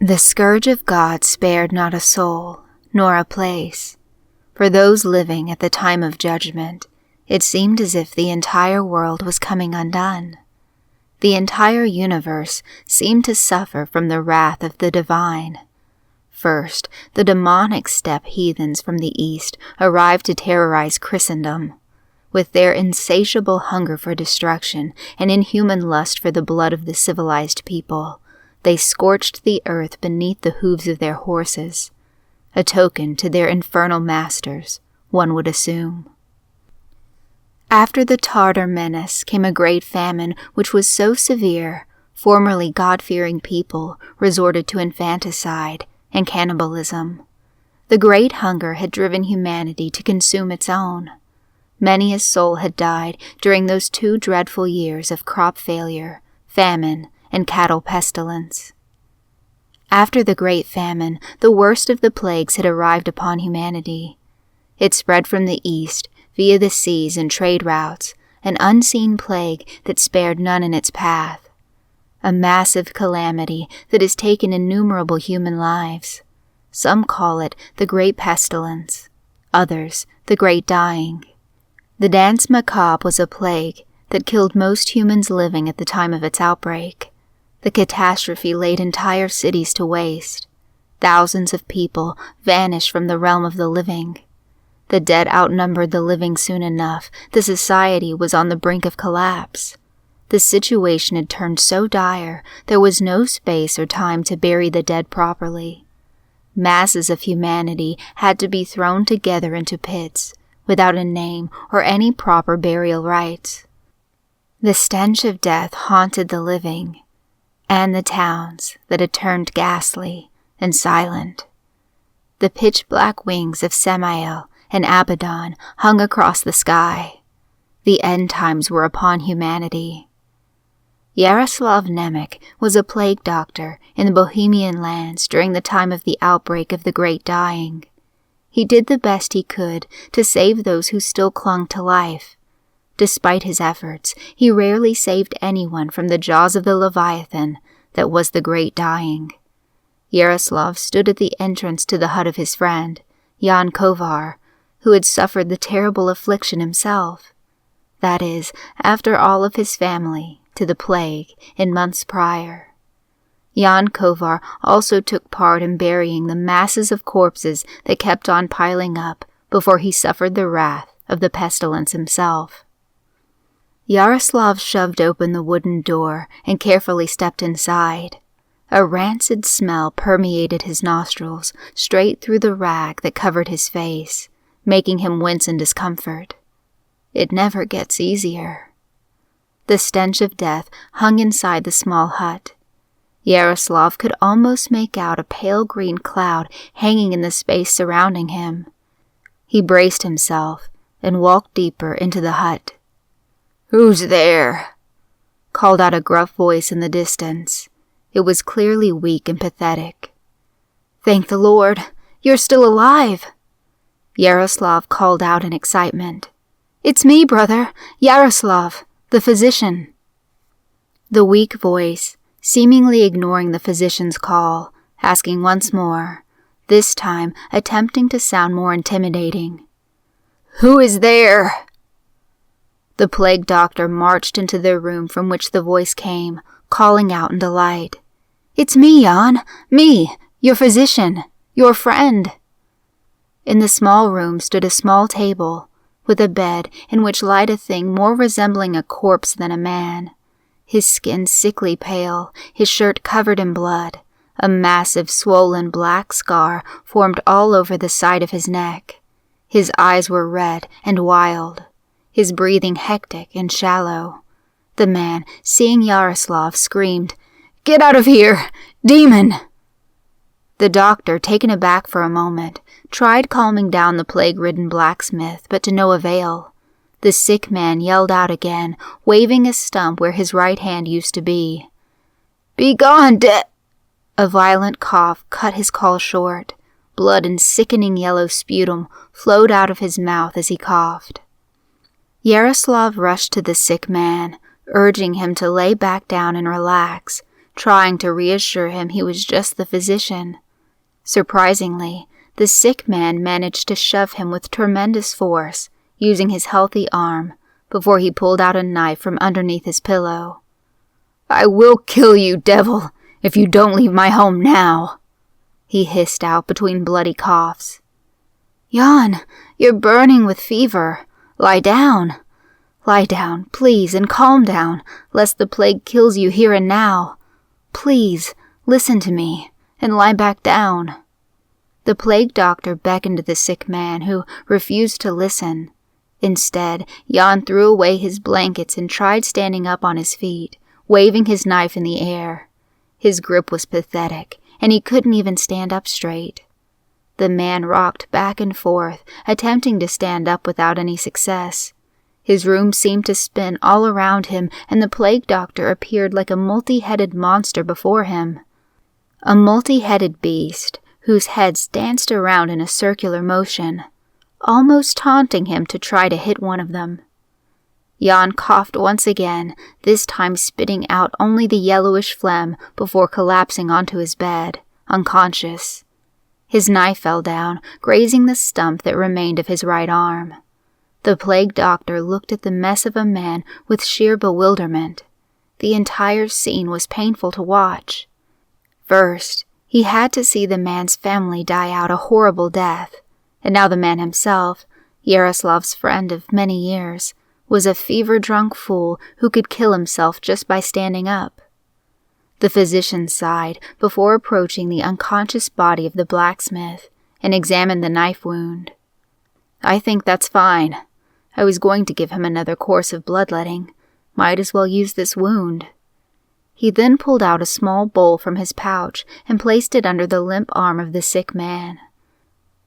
The scourge of God spared not a soul, nor a place. For those living at the time of judgment, it seemed as if the entire world was coming undone. The entire universe seemed to suffer from the wrath of the divine. First, the demonic steppe heathens from the east arrived to terrorize Christendom. With their insatiable hunger for destruction and inhuman lust for the blood of the civilized people, they scorched the earth beneath the hooves of their horses, a token to their infernal masters, one would assume. After the Tartar menace came a great famine which was so severe, formerly God-fearing people resorted to infanticide and cannibalism. The great hunger had driven humanity to consume its own. Many a soul had died during those 2 dreadful years of crop failure, famine, and cattle pestilence. After the great famine, the worst of the plagues had arrived upon humanity. It spread from the east, via the seas and trade routes, an unseen plague that spared none in its path. A massive calamity that has taken innumerable human lives. Some call it the Great Pestilence, others the Great Dying. The Danse Macabre was a plague that killed most humans living at the time of its outbreak. The catastrophe laid entire cities to waste. Thousands of people vanished from the realm of the living. The dead outnumbered the living soon enough. The society was on the brink of collapse. The situation had turned so dire there was no space or time to bury the dead properly. Masses of humanity had to be thrown together into pits, without a name or any proper burial rites. The stench of death haunted the living, and the towns that had turned ghastly and silent. The pitch-black wings of Samael and Abaddon hung across the sky. The end times were upon humanity. Yaroslav Nemec was a plague doctor in the Bohemian lands during the time of the outbreak of the Great Dying. He did the best he could to save those who still clung to life. Despite his efforts, he rarely saved anyone from the jaws of the Leviathan that was the Great Dying. Yaroslav stood at the entrance to the hut of his friend, Jan Kovar, who had suffered the terrible affliction himself. That is, after all of his family, to the plague in months prior. Jan Kovar also took part in burying the masses of corpses that kept on piling up before he suffered the wrath of the pestilence himself. Yaroslav shoved open the wooden door and carefully stepped inside. A rancid smell permeated his nostrils straight through the rag that covered his face, making him wince in discomfort. It never gets easier. The stench of death hung inside the small hut. Yaroslav could almost make out a pale green cloud hanging in the space surrounding him. He braced himself and walked deeper into the hut. "Who's there?" called out a gruff voice in the distance. It was clearly weak and pathetic. "Thank the Lord, you're still alive!" Yaroslav called out in excitement. "It's me, brother, Yaroslav, the physician." The weak voice, seemingly ignoring the physician's call, asking once more, this time attempting to sound more intimidating. "Who is there?" The plague doctor marched into the room from which the voice came, calling out in delight. "It's me, Jan, me, your physician, your friend." In the small room stood a small table, with a bed in which lied a thing more resembling a corpse than a man. His skin sickly pale, his shirt covered in blood. A massive, swollen black scar formed all over the side of his neck. His eyes were red and wild, his breathing hectic and shallow. The man, seeing Yaroslav, screamed, "Get out of here! Demon!" The doctor, taken aback for a moment, tried calming down the plague-ridden blacksmith, but to no avail. The sick man yelled out again, waving a stump where his right hand used to be. "Begone, A violent cough cut his call short. Blood and sickening yellow sputum flowed out of his mouth as he coughed. Yaroslav rushed to the sick man, urging him to lay back down and relax, trying to reassure him he was just the physician. Surprisingly, the sick man managed to shove him with tremendous force, using his healthy arm, before he pulled out a knife from underneath his pillow. "I will kill you, devil, if you don't leave my home now," he hissed out between bloody coughs. "Jan, you're burning with fever. Lie down. Lie down, please, and calm down, lest the plague kills you here and now. Please, listen to me, and lie back down." The plague doctor beckoned to the sick man, who refused to listen. Instead, Jan threw away his blankets and tried standing up on his feet, waving his knife in the air. His grip was pathetic, and he couldn't even stand up straight. The man rocked back and forth, attempting to stand up without any success. His room seemed to spin all around him, and the plague doctor appeared like a multi-headed monster before him. A multi-headed beast, whose heads danced around in a circular motion, almost taunting him to try to hit one of them. Jan coughed once again, this time spitting out only the yellowish phlegm before collapsing onto his bed, unconscious. His knife fell down, grazing the stump that remained of his right arm. The plague doctor looked at the mess of a man with sheer bewilderment. The entire scene was painful to watch. First, he had to see the man's family die out a horrible death, and now the man himself, Yaroslav's friend of many years, was a fever-drunk fool who could kill himself just by standing up. The physician sighed before approaching the unconscious body of the blacksmith and examined the knife wound. "I think that's fine. I was going to give him another course of bloodletting. Might as well use this wound." He then pulled out a small bowl from his pouch and placed it under the limp arm of the sick man.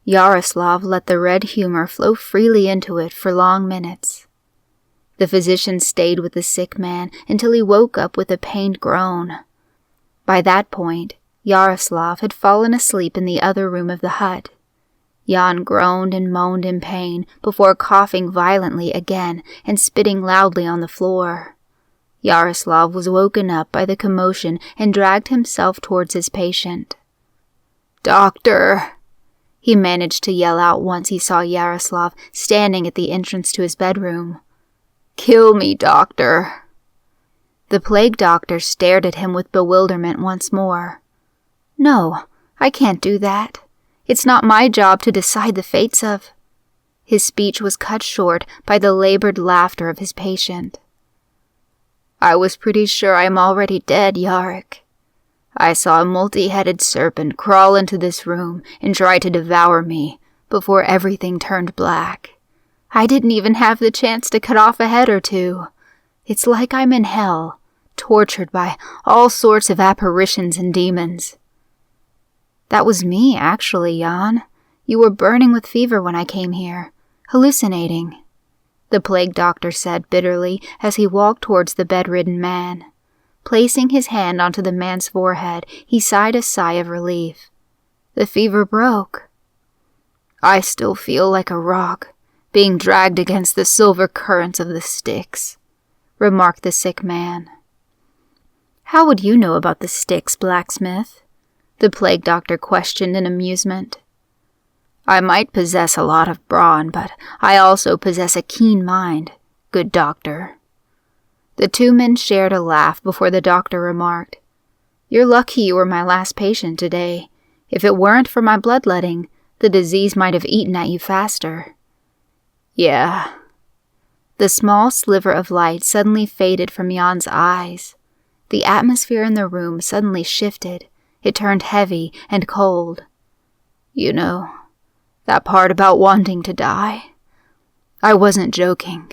Yaroslav let the red humor flow freely into it for long minutes. The physician stayed with the sick man until he woke up with a pained groan. By that point, Yaroslav had fallen asleep in the other room of the hut. Jan groaned and moaned in pain before coughing violently again and spitting loudly on the floor. Yaroslav was woken up by the commotion and dragged himself towards his patient. "Doctor!" he managed to yell out once he saw Yaroslav standing at the entrance to his bedroom. "Kill me, doctor!" The plague doctor stared at him with bewilderment once more. "No, I can't do that. It's not my job to decide the fates of—" His speech was cut short by the labored laughter of his patient. "I was pretty sure I'm already dead, Yarek. I saw a multi-headed serpent crawl into this room and try to devour me before everything turned black. I didn't even have the chance to cut off a head or two. It's like I'm in hell, tortured by all sorts of apparitions and demons." "That was me, actually, Jan. You were burning with fever when I came here, hallucinating," the plague doctor said bitterly as he walked towards the bedridden man. Placing his hand onto the man's forehead, he sighed a sigh of relief. "The fever broke." "I still feel like a rock, being dragged against the silver currents of the Styx," remarked the sick man. "How would you know about the Styx, blacksmith?" the plague doctor questioned in amusement. "I might possess a lot of brawn, but I also possess a keen mind, good doctor." The two men shared a laugh before the doctor remarked, "You're lucky you were my last patient today. If it weren't for my bloodletting, the disease might have eaten at you faster." "Yeah." The small sliver of light suddenly faded from Jan's eyes. The atmosphere in the room suddenly shifted. It turned heavy and cold. "You know, that part about wanting to die? I wasn't joking."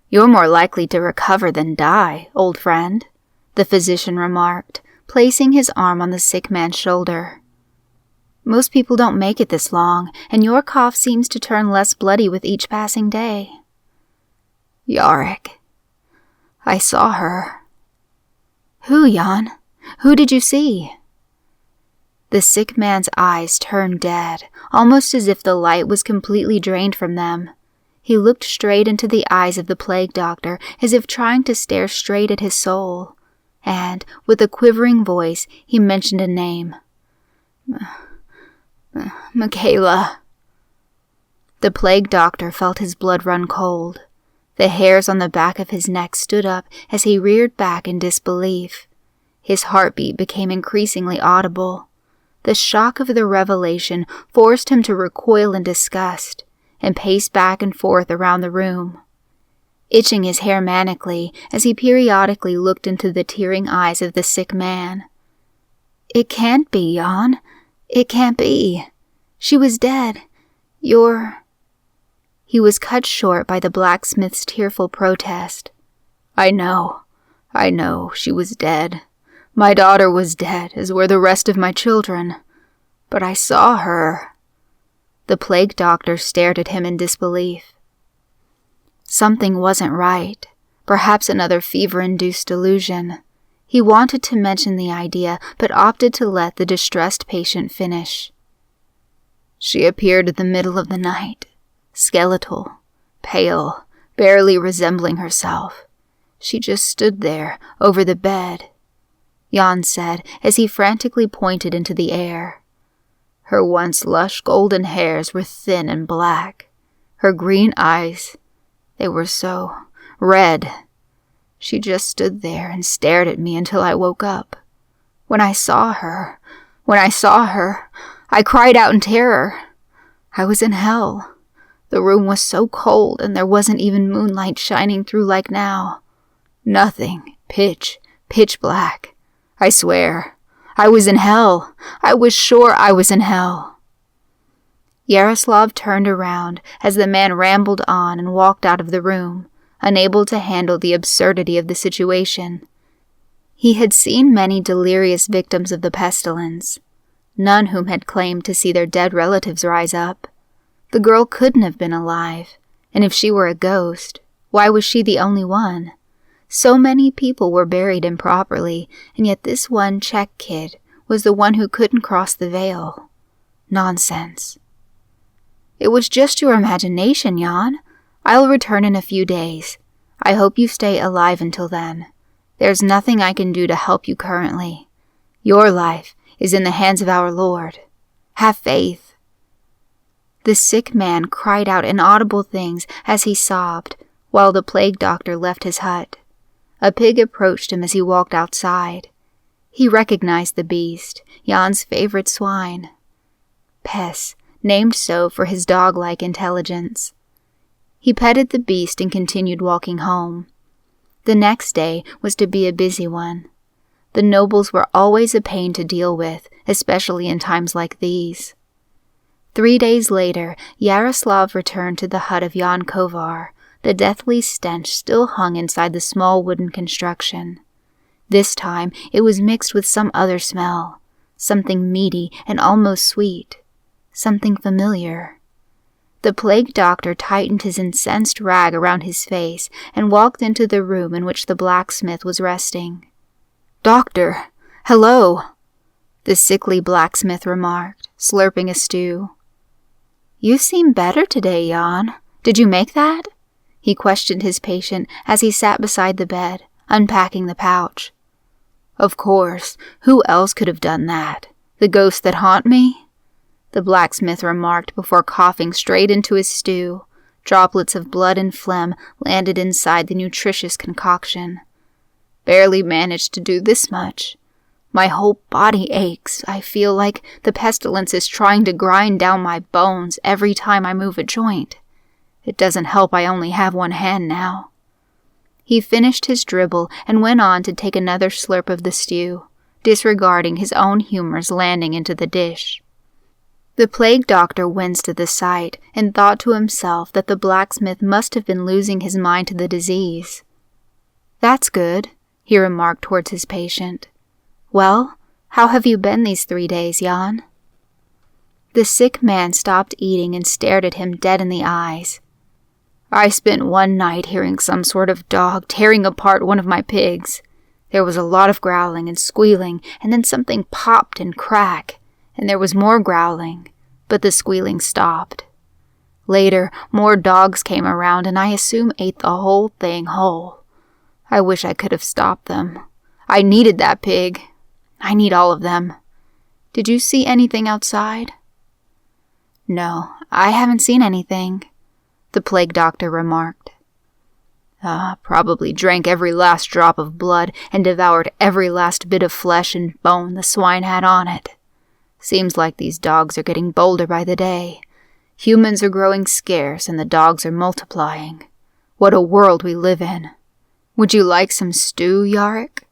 "You're more likely to recover than die, old friend," the physician remarked, placing his arm on the sick man's shoulder. "Most people don't make it this long, and your cough seems to turn less bloody with each passing day." "Yarek, I saw her." "Who, Jan? Who did you see?" The sick man's eyes turned dead, almost as if the light was completely drained from them. He looked straight into the eyes of the plague doctor, as if trying to stare straight at his soul. and, with a quivering voice, he mentioned a name. Michaela. The plague doctor felt his blood run cold. The hairs on the back of his neck stood up as he reared back in disbelief. His heartbeat became increasingly audible. The shock of the revelation forced him to recoil in disgust and pace back and forth around the room, itching his hair manically as he periodically looked into the tearing eyes of the sick man. "It can't be, Jan. It can't be. She was dead. He was cut short by the blacksmith's tearful protest. I know, she was dead. My daughter was dead, as were the rest of my children. But I saw her." The plague doctor stared at him in disbelief. Something wasn't right. Perhaps another fever-induced delusion. He wanted to mention the idea, but opted to let the distressed patient finish. "She appeared in the middle of the night, skeletal, pale, barely resembling herself. She just stood there, over the bed," Jan said as he frantically pointed into the air. Her once lush golden hairs were thin and black. Her green eyes, they were so red. She just stood there and stared at me until I woke up. When I saw her, I cried out in terror. I was in hell. The room was so cold and there wasn't even moonlight shining through like now. Nothing. Pitch black. I swear, I was in hell. I was sure I was in hell." Yaroslav turned around as the man rambled on and walked out of the room, unable to handle the absurdity of the situation. He had seen many delirious victims of the pestilence, none whom had claimed to see their dead relatives rise up. The girl couldn't have been alive, and if she were a ghost, why was she the only one? So many people were buried improperly, and yet this one Czech kid was the one who couldn't cross the veil. Nonsense. "It was just your imagination, Jan. I'll return in a few days. I hope you stay alive until then. There's nothing I can do to help you currently. Your life is in the hands of our Lord. Have faith." The sick man cried out inaudible things as he sobbed, while the plague doctor left his hut. A pig approached him as he walked outside. He recognized the beast, Jan's favorite swine. Pes, named so for his dog-like intelligence. He petted the beast and continued walking home. The next day was to be a busy one. The nobles were always a pain to deal with, especially in times like these. 3 days later, Yaroslav returned to the hut of Jan Kovar. The deathly stench still hung inside the small wooden construction. This time it was mixed with some other smell, something meaty and almost sweet, something familiar. The plague doctor tightened his incensed rag around his face and walked into the room in which the blacksmith was resting. "Doctor, hello," the sickly blacksmith remarked, slurping a stew. "You seem better today, Jan. Did you make that?" He questioned his patient as he sat beside the bed, unpacking the pouch. "Of course, who else could have done that? The ghosts that haunt me?" the blacksmith remarked before coughing straight into his stew. Droplets of blood and phlegm landed inside the nutritious concoction. "Barely managed to do this much. My whole body aches. I feel like the pestilence is trying to grind down my bones every time I move a joint. It doesn't help I only have one hand now." He finished his dribble and went on to take another slurp of the stew, disregarding his own humors landing into the dish. The plague doctor winced at the sight and thought to himself that the blacksmith must have been losing his mind to the disease. "That's good," he remarked towards his patient. "Well, how have you been these 3 days, Jan?" The sick man stopped eating and stared at him dead in the eyes. "I spent one night hearing some sort of dog tearing apart one of my pigs. There was a lot of growling and squealing, and then something popped and cracked, and there was more growling, but the squealing stopped. Later, more dogs came around, and I assume ate the whole thing whole. I wish I could have stopped them. I needed that pig. I need all of them. Did you see anything outside?" "No, I haven't seen anything," the plague doctor remarked. Probably drank every last drop of blood and devoured every last bit of flesh and bone the swine had on it. Seems like these dogs are getting bolder by the day. Humans are growing scarce and the dogs are multiplying. What a world we live in. Would you like some stew, Yarick?"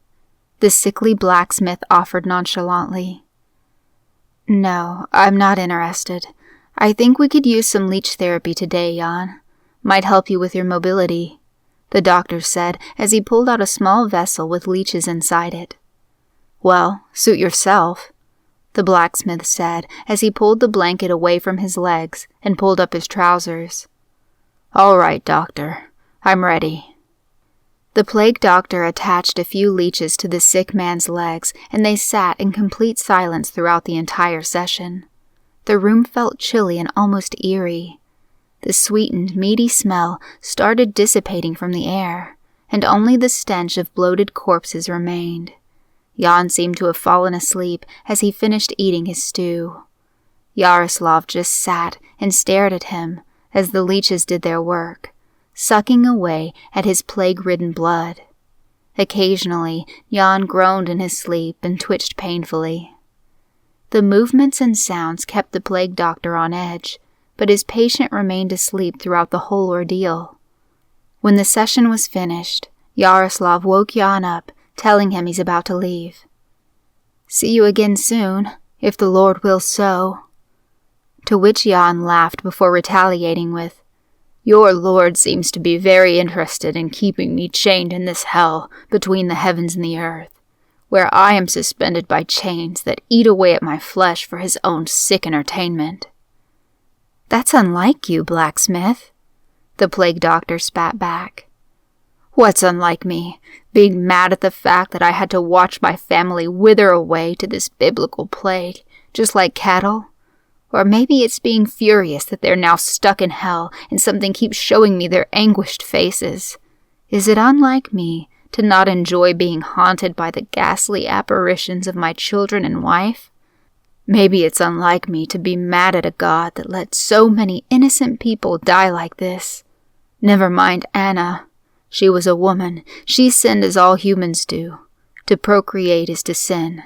the sickly blacksmith offered nonchalantly. "No, I'm not interested. I think we could use some leech therapy today, Jan. Might help you with your mobility," the doctor said as he pulled out a small vessel with leeches inside it. "Well, suit yourself," the blacksmith said as he pulled the blanket away from his legs and pulled up his trousers. "All right, doctor. I'm ready." The plague doctor attached a few leeches to the sick man's legs, and they sat in complete silence throughout the entire session. The room felt chilly and almost eerie. The sweetened, meaty smell started dissipating from the air, and only the stench of bloated corpses remained. Jan seemed to have fallen asleep as he finished eating his stew. Yaroslav just sat and stared at him as the leeches did their work, sucking away at his plague-ridden blood. Occasionally, Jan groaned in his sleep and twitched painfully. The movements and sounds kept the plague doctor on edge, but his patient remained asleep throughout the whole ordeal. When the session was finished, Yaroslav woke Jan up, telling him he's about to leave. "See you again soon, if the Lord wills so." To which Jan laughed before retaliating with, "Your Lord seems to be very interested in keeping me chained in this hell between the heavens and the earth, where I am suspended by chains that eat away at my flesh for his own sick entertainment." "That's unlike you, blacksmith," the plague doctor spat back. "What's unlike me? Being mad at the fact that I had to watch my family wither away to this biblical plague, just like cattle? Or maybe it's being furious that they're now stuck in hell and something keeps showing me their anguished faces. Is it unlike me to not enjoy being haunted by the ghastly apparitions of my children and wife? Maybe it's unlike me to be mad at a God that let so many innocent people die like this. Never mind Anna. She was a woman. She sinned as all humans do. To procreate is to sin.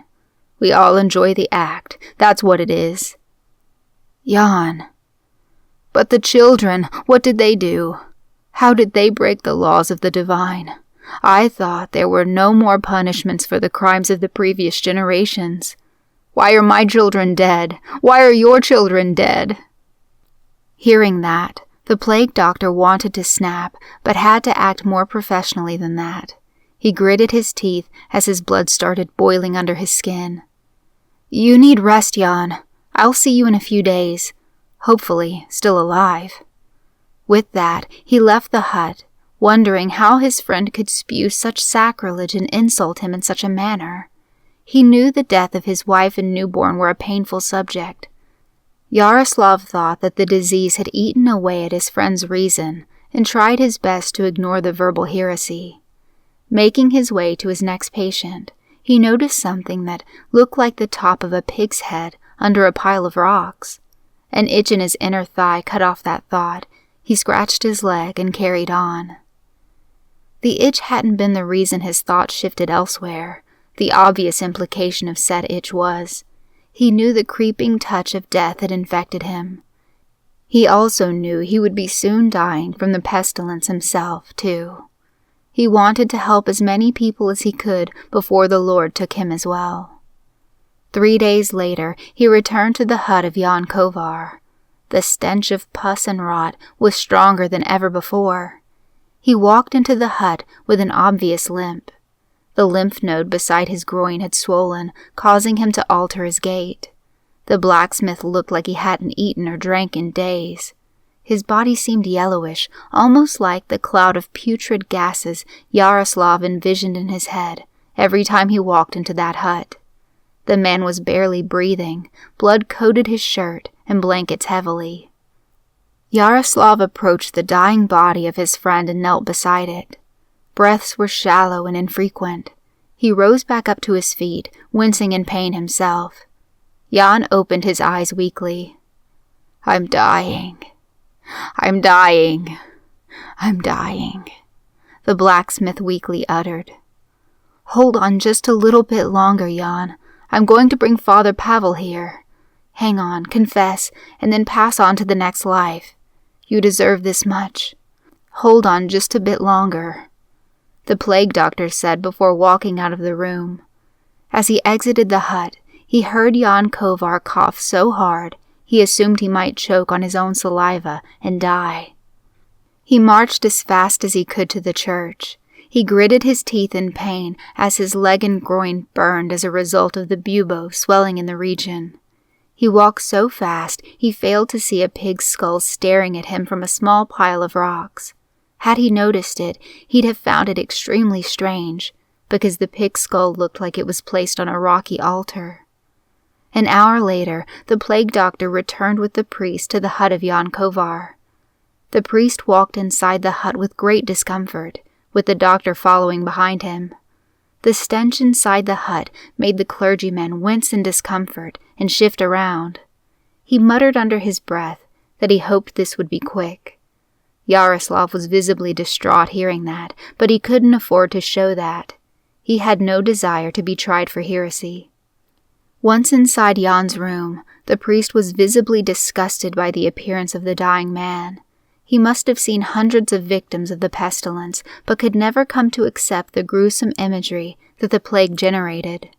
We all enjoy the act. That's what it is." "Jan." "But the children, what did they do? How did they break the laws of the divine? I thought there were no more punishments for the crimes of the previous generations. Why are my children dead? Why are your children dead?" Hearing that, the plague doctor wanted to snap, but had to act more professionally than that. He gritted his teeth as his blood started boiling under his skin. "You need rest, Jan. I'll see you in a few days. Hopefully, still alive." With that, he left the hut, wondering how his friend could spew such sacrilege and insult him in such a manner. He knew the death of his wife and newborn were a painful subject. Yaroslav thought that the disease had eaten away at his friend's reason and tried his best to ignore the verbal heresy. Making his way to his next patient, he noticed something that looked like the top of a pig's head under a pile of rocks. An itch in his inner thigh cut off that thought. He scratched his leg and carried on. The itch hadn't been the reason his thoughts shifted elsewhere. The obvious implication of said itch was, he knew the creeping touch of death had infected him. He also knew he would be soon dying from the pestilence himself, too. He wanted to help as many people as he could before the Lord took him as well. 3 days later, he returned to the hut of Jan Kovar. The stench of pus and rot was stronger than ever before. He walked into the hut with an obvious limp. The lymph node beside his groin had swollen, causing him to alter his gait. The blacksmith looked like he hadn't eaten or drank in days. His body seemed yellowish, almost like the cloud of putrid gases Yaroslav envisioned in his head every time he walked into that hut. The man was barely breathing, blood coated his shirt and blankets heavily. Yaroslav approached the dying body of his friend and knelt beside it. Breaths were shallow and infrequent. He rose back up to his feet, wincing in pain himself. Jan opened his eyes weakly. I'm dying. I'm dying. I'm dying, the blacksmith weakly uttered. Hold on just a little bit longer, Jan. I'm going to bring Father Pavel here. Hang on, confess, and then pass on to the next life. You deserve this much. Hold on just a bit longer, the plague doctor said before walking out of the room. As he exited the hut, he heard Jan Kovar cough so hard he assumed he might choke on his own saliva and die. He marched as fast as he could to the church. He gritted his teeth in pain as his leg and groin burned as a result of the bubo swelling in the region. He walked so fast he failed to see a pig's skull staring at him from a small pile of rocks. Had he noticed it, he'd have found it extremely strange, because the pig's skull looked like it was placed on a rocky altar. An hour later, the plague doctor returned with the priest to the hut of Jan Kovar. The priest walked inside the hut with great discomfort, with the doctor following behind him. The stench inside the hut made the clergyman wince in discomfort and shift around. He muttered under his breath that he hoped this would be quick. Yaroslav was visibly distraught hearing that, but he couldn't afford to show that. He had no desire to be tried for heresy. Once inside Jan's room, the priest was visibly disgusted by the appearance of the dying man. He must have seen hundreds of victims of the pestilence, but could never come to accept the gruesome imagery that the plague generated.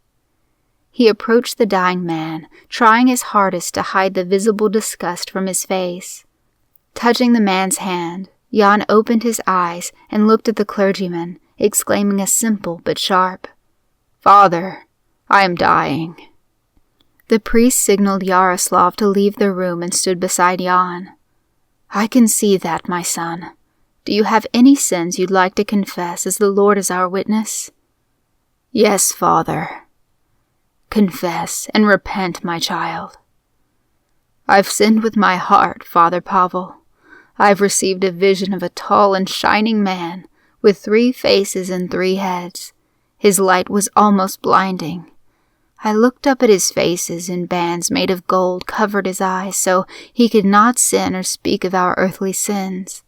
He approached the dying man, trying his hardest to hide the visible disgust from his face. Touching the man's hand, Jan opened his eyes and looked at the clergyman, exclaiming a simple but sharp, "Father, I am dying." The priest signaled Yaroslav to leave the room and stood beside Jan. "I can see that, my son. Do you have any sins you'd like to confess as the Lord is our witness?" "Yes, Father." "Confess and repent, my child." "I've sinned with my heart, Father Pavel. I've received a vision of a tall and shining man with 3 faces and 3 heads. His light was almost blinding. I looked up at his faces, and bands made of gold covered his eyes so he could not sin or speak of our earthly sins.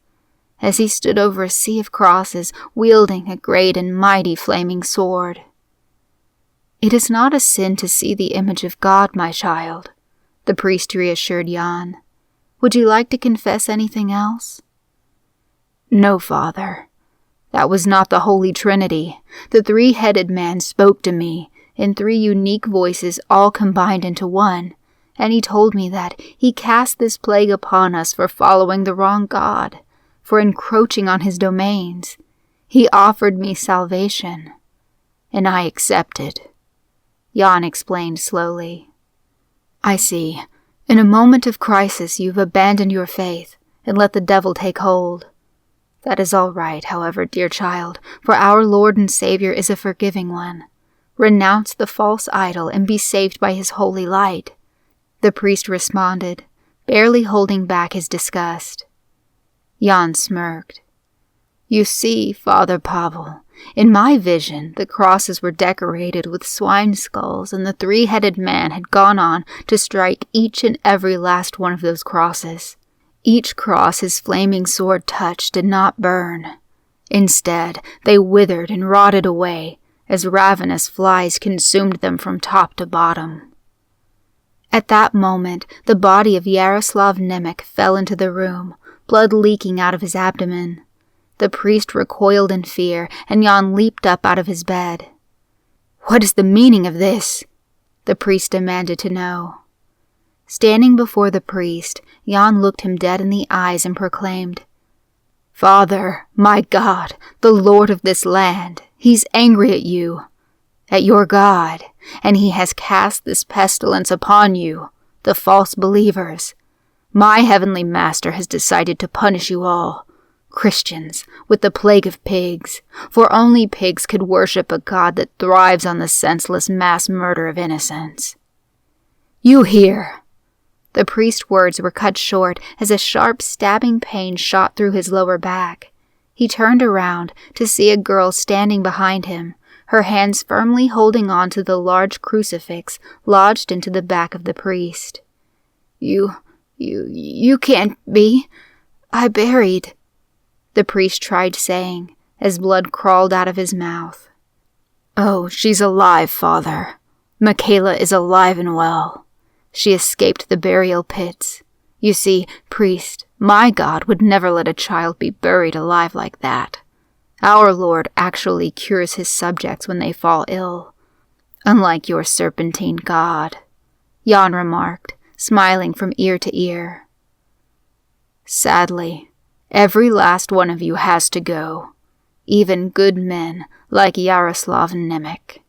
As he stood over a sea of crosses, wielding a great and mighty flaming sword." "It is not a sin to see the image of God, my child," the priest reassured Jan. "Would you like to confess anything else?" "No, Father. That was not the Holy Trinity. The 3-headed man spoke to me in 3 unique voices all combined into one, and he told me that he cast this plague upon us for following the wrong God, for encroaching on his domains. He offered me salvation, and I accepted," Jan explained slowly. "I see. In a moment of crisis you've abandoned your faith and let the devil take hold. That is all right, however, dear child, for our Lord and Savior is a forgiving one. Renounce the false idol and be saved by his holy light," the priest responded, barely holding back his disgust. Jan smirked. "You see, Father Pavel, in my vision the crosses were decorated with swine skulls, and the 3-headed man had gone on to strike each and every last one of those crosses. Each cross his flaming sword touched did not burn. Instead, they withered and rotted away, as ravenous flies consumed them from top to bottom." At that moment, the body of Yaroslav Nemec fell into the room, blood leaking out of his abdomen. The priest recoiled in fear, and Jan leaped up out of his bed. "What is the meaning of this?" the priest demanded to know. Standing before the priest, Jan looked him dead in the eyes and proclaimed, "Father, my God, the Lord of this land, he's angry at you, at your God, and he has cast this pestilence upon you, the false believers. My heavenly master has decided to punish you all, Christians, with the plague of pigs, for only pigs could worship a God that thrives on the senseless mass murder of innocents." "You hear!" The priest's words were cut short as a sharp stabbing pain shot through his lower back. He turned around to see a girl standing behind him, her hands firmly holding on to the large crucifix lodged into the back of the priest. You can't be. I buried," the priest tried saying, as blood crawled out of his mouth. "Oh, she's alive, Father. Michaela is alive and well. She escaped the burial pits. You see, priest, my God would never let a child be buried alive like that. Our Lord actually cures his subjects when they fall ill, unlike your serpentine God," Jan remarked, smiling from ear to ear. "Sadly, every last one of you has to go, even good men like Yaroslav Nemec."